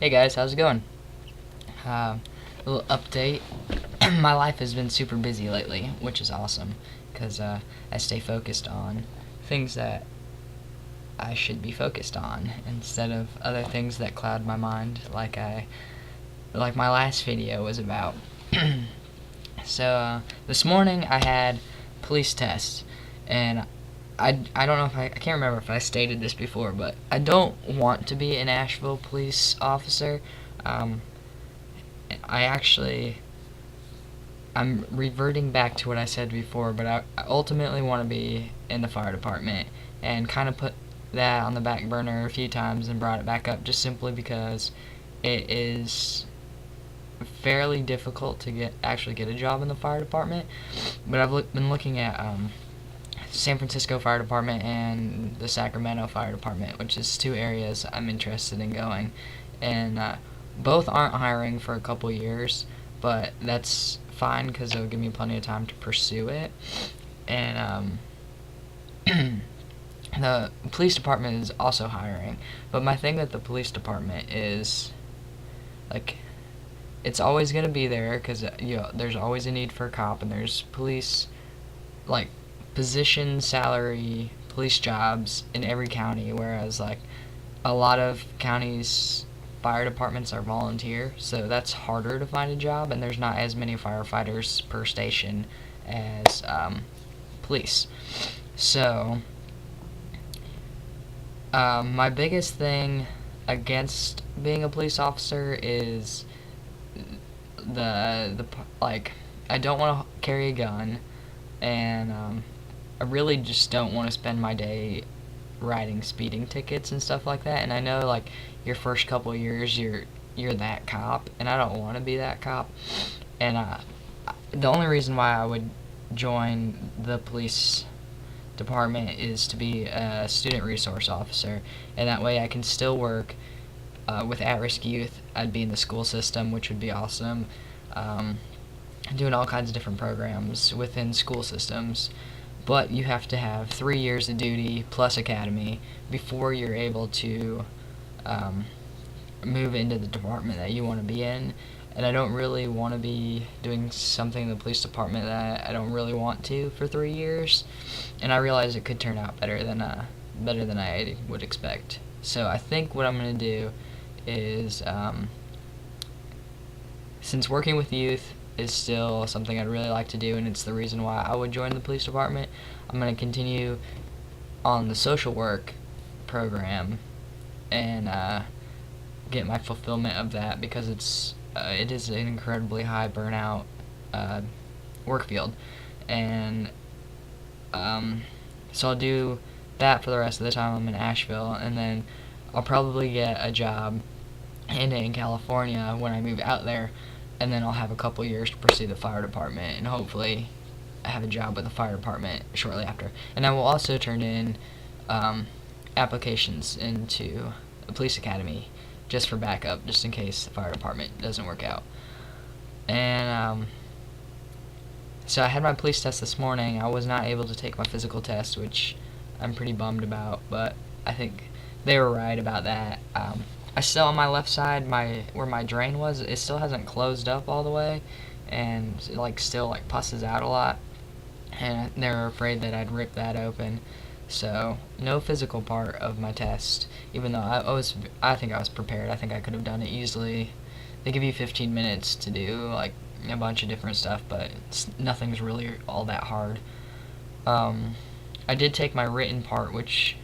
Hey guys, how's it going? A little update. My life has been super busy lately, which is awesome because I stay focused on things that I should be focused on instead of other things that cloud my mind, like my last video was about. So this morning I had police tests, and I don't know if I can't remember if I stated this before, but I don't want to be an Asheville police officer. Um, I actually I'm reverting back to what I said before, but I ultimately want to be in the fire department, and kind of put that on the back burner a few times and brought it back up just simply because it is fairly difficult to actually get a job in the fire department. But I've been looking at San Francisco Fire Department and the Sacramento Fire Department, which is two areas I'm interested in going, and both aren't hiring for a couple years, but that's fine because it'll give me plenty of time to pursue it. And the police department is also hiring, but my thing with the police department is, like, it's always going to be there because there's always a need for a cop, and there's police, like, position, salary, police jobs in every county, whereas, like, a lot of counties fire departments are volunteer, so that's harder to find a job, and there's not as many firefighters per station as police. So my biggest thing against being a police officer is the like, I don't want to carry a gun, and I really just don't want to spend my day writing speeding tickets and stuff like that. And I know, like, your first couple of years you're that cop, and I don't want to be that cop. And the only reason why I would join the police department is to be a student resource officer, and that way I can still work with at-risk youth. I'd be in the school system, which would be awesome. Doing all kinds of different programs within school systems, but you have to have 3 years of duty plus academy before you're able to move into the department that you want to be in. And I don't really want to be doing something in the police department that I don't really want to for 3 years. And I realize it could turn out better than I would expect. So I think what I'm going to do is, since working with youth is still something I'd really like to do, and it's the reason why I would join the police department, I'm going to continue on the social work program and get my fulfillment of that, because it is an incredibly high burnout work field. And so I'll do that for the rest of the time I'm in Asheville, and then I'll probably get a job in California when I move out there, and then I'll have a couple years to pursue the fire department, and hopefully have a job with the fire department shortly after. And I will also turn in applications into the police academy just for backup, just in case the fire department doesn't work out. And so I had my police test this morning. I was not able to take my physical test, which I'm pretty bummed about, but I think they were right about that. I still, on my left side, where my drain was, it still hasn't closed up all the way, and it, still pusses out a lot, and they were afraid that I'd rip that open. So no physical part of my test, even though I think I was prepared. I think I could have done it easily. They give you 15 minutes to do a bunch of different stuff, but nothing's really all that hard. I did take my written part, which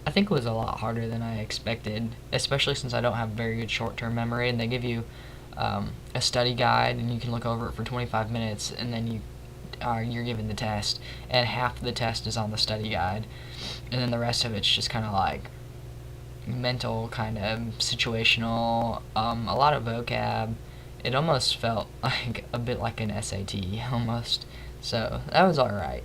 I think was a lot harder than I expected, especially since I don't have very good short-term memory, and they give you a study guide, and you can look over it for 25 minutes, and then you're given the test, and half of the test is on the study guide, and then the rest of it's just kind of like mental, kind of situational, a lot of vocab. It almost felt like a bit like an SAT almost, so that was alright.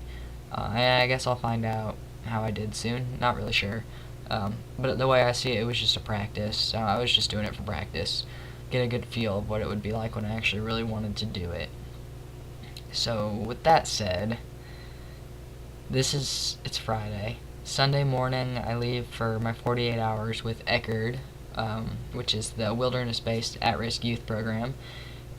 And I guess I'll find out how I did soon. Not really sure. But the way I see it, it was just a practice. So I was just doing it for practice. Get a good feel of what it would be like when I actually really wanted to do it. So with that said, it's Friday. Sunday morning, I leave for my 48 hours with Eckerd, which is the wilderness-based at-risk youth program.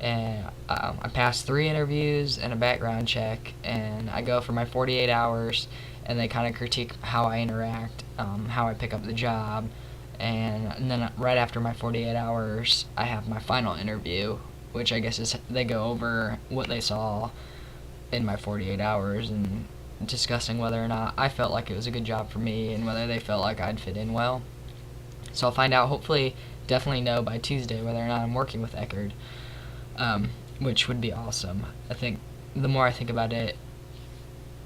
And I passed 3 interviews and a background check, and I go for my 48 hours, and they kind of critique how I interact, how I pick up the job, and then right after my 48 hours, I have my final interview, which I guess is they go over what they saw in my 48 hours and discussing whether or not I felt like it was a good job for me and whether they felt like I'd fit in well. So I'll find out, hopefully, definitely know by Tuesday whether or not I'm working with Eckerd. Which would be awesome. I think the more I think about it,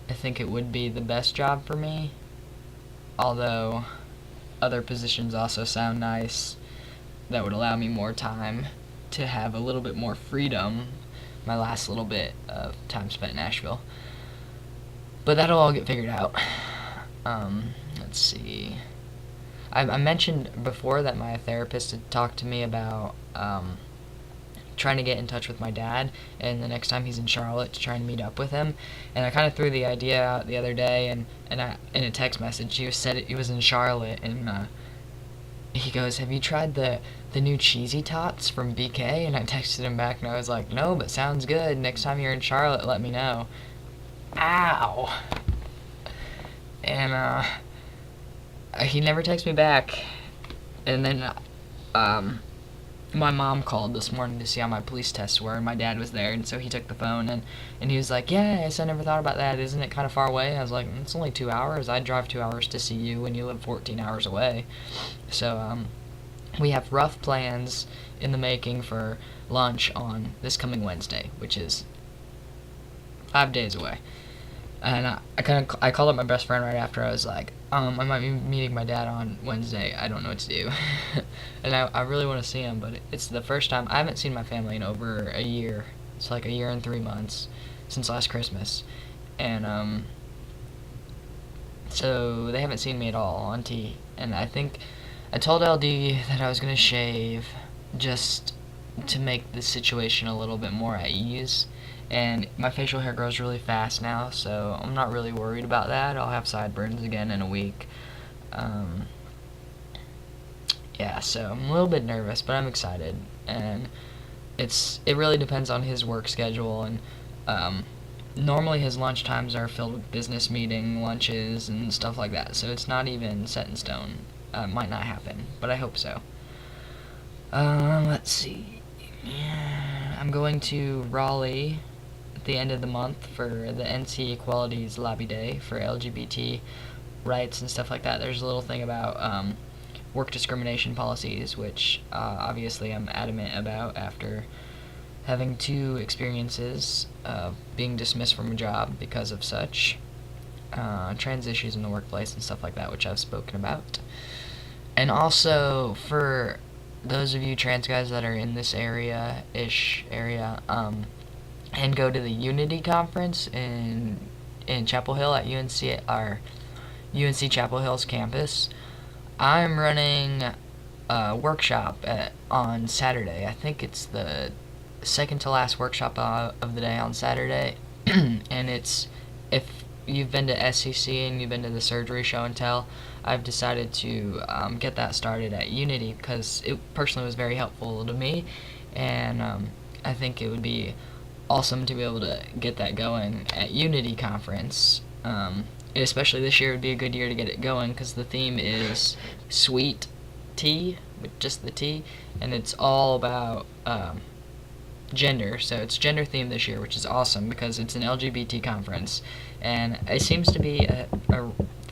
I think it would be the best job for me, although other positions also sound nice that would allow me more time to have a little bit more freedom, my last little bit of time spent in Nashville. But that'll all get figured out. Let's see. I mentioned before that my therapist had talked to me about trying to get in touch with my dad, and the next time he's in Charlotte to try and meet up with him. And I kind of threw the idea out the other day, and in a text message, he was in Charlotte, and he goes, "Have you tried the new cheesy tots from BK?" And I texted him back, and I was like, "No, but sounds good. Next time you're in Charlotte, let me know." Ow! And he never texted me back. And then my mom called this morning to see how my police tests were, and my dad was there, and so he took the phone, and he was like, "Yeah, I guess I never thought about that. Isn't it kind of far away?" I was like, "It's only 2 hours. I'd drive 2 hours to see you when you live 14 hours away." So we have rough plans in the making for lunch on this coming Wednesday, which is 5 days away. And I called up my best friend right after. I was like, I might be meeting my dad on Wednesday. I don't know what to do. And I really want to see him, but it's the first time. I haven't seen my family in over a year. It's like a year and 3 months since last Christmas. And so they haven't seen me at all on T. And I think I told LD that I was going to shave just to make the situation a little bit more at ease. And my facial hair grows really fast now, so I'm not really worried about that. I'll have sideburns again in a week. Yeah, so I'm a little bit nervous, but I'm excited. And it really depends on his work schedule. And normally his lunch times are filled with business meeting lunches and stuff like that, so it's not even set in stone. It might not happen, but I hope so. Let's see. I'm going to Raleigh at the end of the month for the NC Equality's Lobby Day for LGBT rights and stuff like that. There's a little thing about work discrimination policies, which obviously I'm adamant about after having 2 experiences of being dismissed from a job because of such. Trans issues in the workplace and stuff like that, which I've spoken about. And also, for those of you trans guys that are in this area, and go to the Unity conference in Chapel Hill at UNC Chapel Hill's campus, I'm running a workshop on Saturday. I think it's the second to last workshop of the day on Saturday. And it's, if you've been to SCC and you've been to the surgery show and tell, I've decided to get that started at Unity because it personally was very helpful to me, and I think it would be awesome to be able to get that going at Unity conference. Especially this year would be a good year to get it going because the theme is sweet tea, with just the tea, and it's all about gender. So it's gender themed this year, which is awesome because it's an LGBT conference, and it seems to be a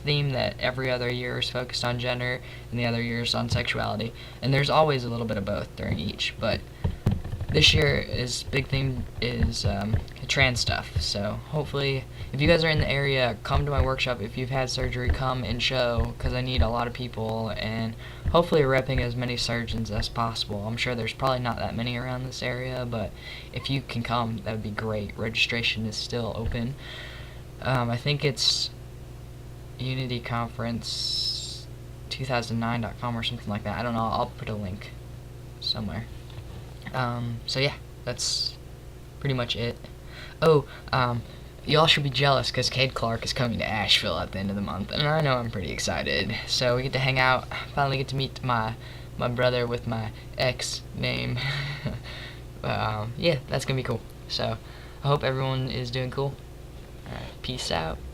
theme that every other year is focused on gender and the other year is on sexuality, and there's always a little bit of both during each, but this year is big theme is trans stuff. So hopefully if you guys are in the area, come to my workshop. If you've had surgery, come and show, because I need a lot of people, and hopefully repping as many surgeons as possible. I'm sure there's probably not that many around this area, but if you can come, that would be great. Registration is still open. I think it's unityconference2009.com or something like that. I don't know. I'll put a link somewhere. So yeah, that's pretty much it. Oh, y'all should be jealous because Cade Clark is coming to Asheville at the end of the month, and I know I'm pretty excited. So we get to hang out, finally get to meet my my brother with my ex name. But yeah, that's gonna be cool. So I hope everyone is doing cool. Alright, peace out.